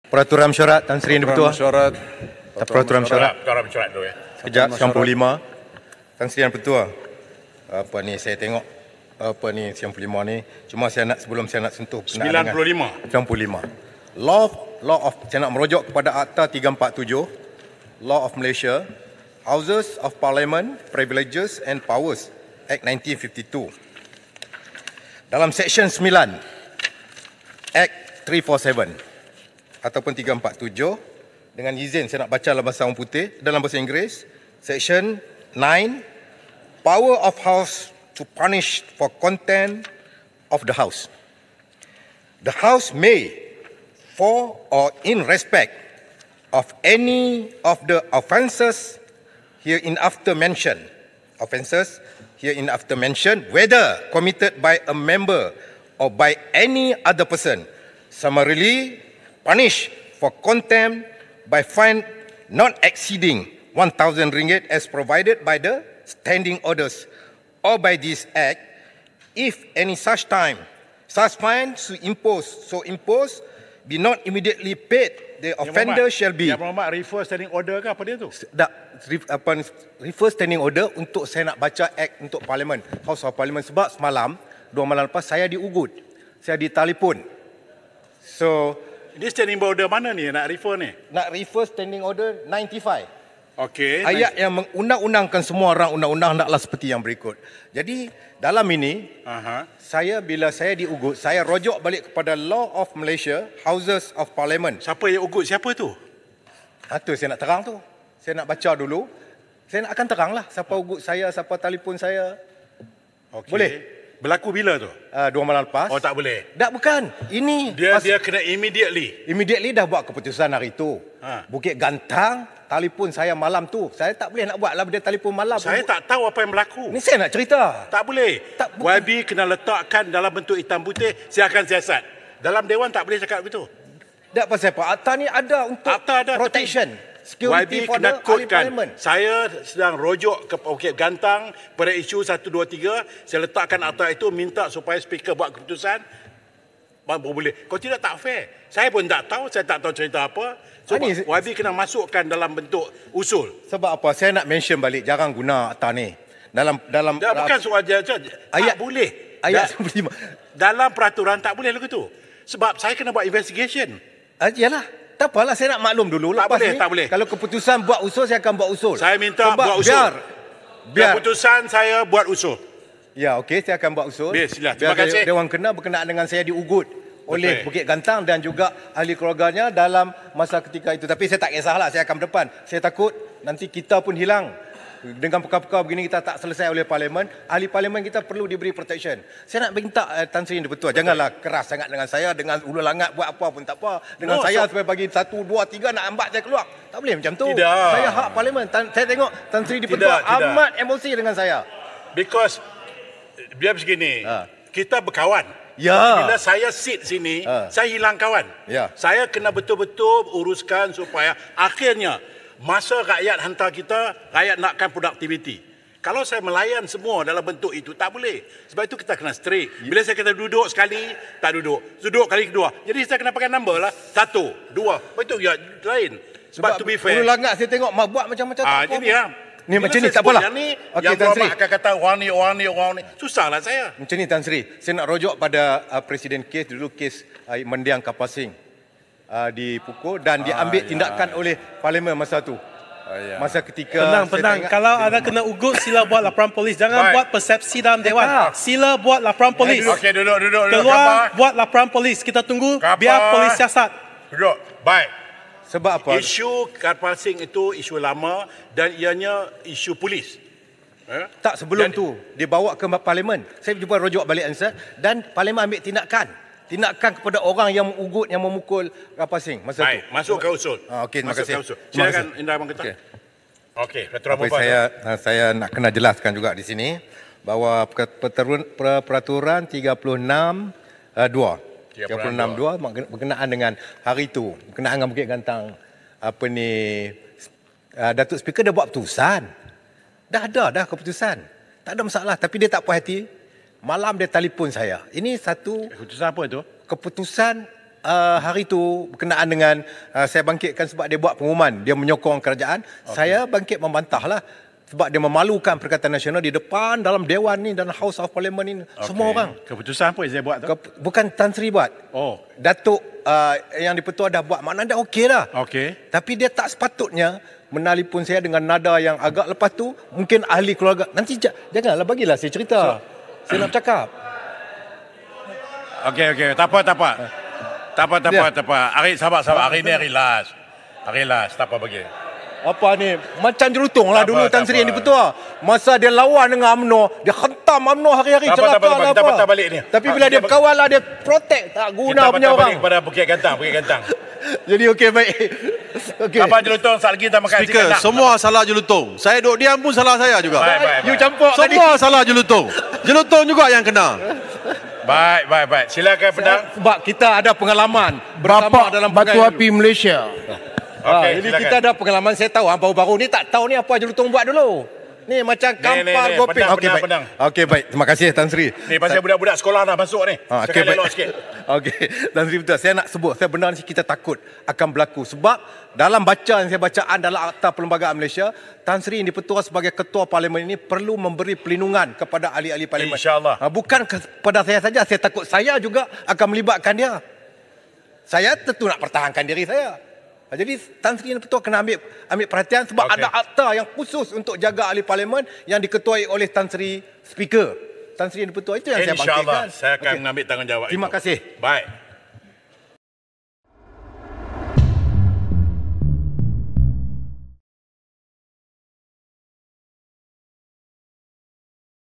Peraturan mesyuarat Tan Sri Yang Dipertua. Peraturan mesyuarat. Peraturan mesyuarat dulu ya. Sekejap, 95. Tan Sri Yang Dipertua. Apa ni saya tengok apa ni 95 ni. Cuma saya nak sebelum saya nak sentuh 95. 95. Law of saya nak merujuk kepada Akta 347 Law of Malaysia, Houses of Parliament, Privileges and Powers Act 1952. Dalam Seksyen 9 Act 347 ataupun 347, dengan izin saya nak baca dalam bahasa orang putih, dalam bahasa Inggeris. Section 9, power of House to punish for contempt of the House. The House may, for or in respect of any of the offences hereinafter mentioned, whether committed by a member or by any other person, summarily punished for contempt by fine not exceeding 1,000 ringgit as provided by the standing orders or by this Act, if any such fine so imposed be not immediately paid, the offender shall be. Ya Muhammad, refer standing order ke apa dia tu? Refer standing order untuk saya nak baca Act untuk Parlimen, House of Parliament, sebab semalam, 2 malam lepas saya diugut, saya ditelefon. So, Ini standing order mana ni nak refer ni? nak refer standing order 95. Okey. Ayat yang mengundang-undangkan semua orang undang-undang hendaklah seperti yang berikut. Jadi dalam ini, bila saya diugut, saya rujuk balik kepada Law of Malaysia, Houses of Parliament. Siapa yang ugut? Siapa tu? Itu saya nak terang tu. Saya nak baca dulu. Saya nak akan terang lah siapa ugut saya, siapa telefon saya. Okay. Boleh? Berlaku bila tu? 2 malam lepas. Oh, tak boleh. Tak, bukan. Ini Dia kena immediately. Immediately dah buat keputusan hari itu. Bukit Gantang telefon saya malam tu. Saya tak boleh nak buat lah dia telefon malam. Saya tak tahu apa yang berlaku. Ni saya nak cerita. Tak boleh. YB kena letakkan dalam bentuk hitam putih, silakan siasat. Dalam Dewan tak boleh cakap begitu. Tak pasal apa. Akta ni ada untuk protection. Security YB for kena the ahli kodkan. parlimen. Saya sedang rujuk ke Bukit Gantang pada isu 1, 2, 3. Saya letakkan akta itu, minta supaya speaker buat keputusan. Baru boleh. Kalau tidak, tak fair. Saya pun tak tahu. Saya tak tahu cerita apa. So, YB kena masukkan dalam bentuk usul. Sebab apa? Saya nak mention balik. Jarang guna akta ni. Bukan soal ayat, tak boleh. Ayat 95. Dalam peraturan tak boleh lagu tu. Sebab saya kena buat investigation. Yalah. Tak apalah, saya nak maklum dulu. Tak Lepas boleh, ni, tak boleh. Kalau keputusan buat usul, saya akan buat usul. Saya minta sebab buat usul. Biar keputusan saya buat usul. Ya, okey, saya akan buat usul. Sila. Terima kasih. Dewan kena berkenaan dengan saya diugut oleh Bukit Gantang dan juga ahli keluarganya dalam masa ketika itu. Tapi saya tak kisahlah, saya akan berdepan. Saya takut nanti kita pun hilang. Dengan perkara-perkara begini kita tak selesai oleh Parlimen. Ahli Parlimen kita perlu diberi protection. Saya nak minta Tan Sri Yang Dipertua, janganlah keras sangat dengan saya, dengan ulu langat buat apa pun tak apa. Dengan saya supaya bagi 1, 2, 3 nak ambat saya keluar. Tak boleh macam tu. Tidak. Saya hak Parlimen. Saya tengok Tan Sri Dipertua amat emosi dengan saya. Because biar begini, kita berkawan. Ya. Bila saya sit sini, saya hilang kawan. Ya. Saya kena betul-betul uruskan supaya akhirnya masa rakyat hantar kita, rakyat nakkan produktiviti. Kalau saya melayan semua dalam bentuk itu, tak boleh. Sebab itu kita kena straight. Bila saya kata duduk sekali, tak duduk. Duduk kali kedua. Jadi saya kena pakai number lah. 1, 2. Betul ya, lain. Sebab to be fair. Ulu langat saya tengok buat macam-macam tak apa. Jadi ni macam ni tak apalah. Okey, Tan Sri akan kata orang ni. Susahlah saya. Macam ni Tan Sri. Saya nak rujuk pada Presiden kes dulu, kes mendiang kapal Sing. Dipukul dan diambil tindakan oleh Parlimen masa tu. Masa ketika Tenang. Kalau ada kena ugut, sila buat laporan polis. Jangan buat persepsi dalam Dewan. Sila buat laporan polis. Okey, duduk. Keluar, buat laporan polis. Kita tunggu, biar polis siasat. Duduk. Baik. Sebab apa? Isu kapal Sing itu isu lama dan ianya isu polis. Tak, sebelum tu dibawa ke Parlimen. Saya cuba rujuk balik answer dan Parlimen ambil tindakan kepada orang yang mengugut, yang memukul kapal Sing masa tu. Masuk ke usul. Okey, terima kasih. Silakan Indra Bangketa. Okey, saya nak kena jelaskan juga di sini bahawa peraturan 36(2) berkenaan dengan hari itu, berkenaan dengan Bukit Gantang, Datuk Speaker dah buat keputusan. Dah keputusan. Tak ada masalah, tapi dia tak puas hati. Malam dia telefon saya. Ini satu keputusan apa itu? Keputusan hari itu berkenaan dengan saya bangkitkan sebab dia buat pengumuman, dia menyokong kerajaan. Saya bangkit membantahlah sebab dia memalukan Perikatan Nasional di depan dalam Dewan ni dan House of Parliament ni, semua orang. Keputusan apa yang saya buat tu? Bukan Tan Sri buat. Oh. Datuk yang di-Pertua dah buat, maknanya dah okey dah. Okey. Tapi dia tak sepatutnya menelpon saya dengan nada yang agak, lepas tu mungkin ahli keluarga. Nanti janganlah, bagilah saya cerita. Saya nak bercakap. Okey. Tak apa. Hari sabar. Hari ni hari last. Tak apa bagi. Apa ni? Macam jelutong lah dulu Tan Sri yang di-Pertua. Masa dia lawan dengan UMNO, dia hentam UMNO hari-hari, celaka lah kita patah balik ni. Tapi bila dia berkawan lah, dia protect. Tak guna punya orang. Kita patah balik kepada Bukit Gantang. Jadi okey, baik. Okay. Apa jelutong, saat lagi kita makan Speaker, semua salah jelutong. Saya duduk diam pun salah saya juga. Baik. You campur Semua salah jelutong. Jelutong juga yang kena. Baik. Silakan pedang. Sebab kita ada pengalaman bersama dalam Batu Api Malaysia. Okey, jadi silakan. kita ada pengalaman. Saya tahu baru-baru ni tak tahu ni apa jelutong buat dulu. Ni macam kampar gopeng. Okey, baik. Okey, baik. Terima kasih Tan Sri. Ni pasal budak-budak sekolah dah masuk ni. Okey, baik. Elok sikit. Okey, Tan Sri betul. Saya nak sebut, saya benar kita takut akan berlaku sebab dalam bacaan saya bacaan dalam Akta Perlembagaan Malaysia, Tan Sri yang di-Pertua sebagai ketua parlimen ini perlu memberi perlindungan kepada ahli-ahli parlimen. InsyaAllah. Bukan kepada saya saja, saya takut saya juga akan melibatkan dia. Saya tentu nak pertahankan diri saya. Jadi Tan Sri yang di-Pertua kena ambil perhatian sebab ada akta yang khusus untuk jaga ahli parlimen yang diketuai oleh Tan Sri Speaker. Tan Sri yang di-Pertua itu yang saya bangkitkan. InsyaAllah saya akan mengambil tanggungjawab. Terima kasih. Baik.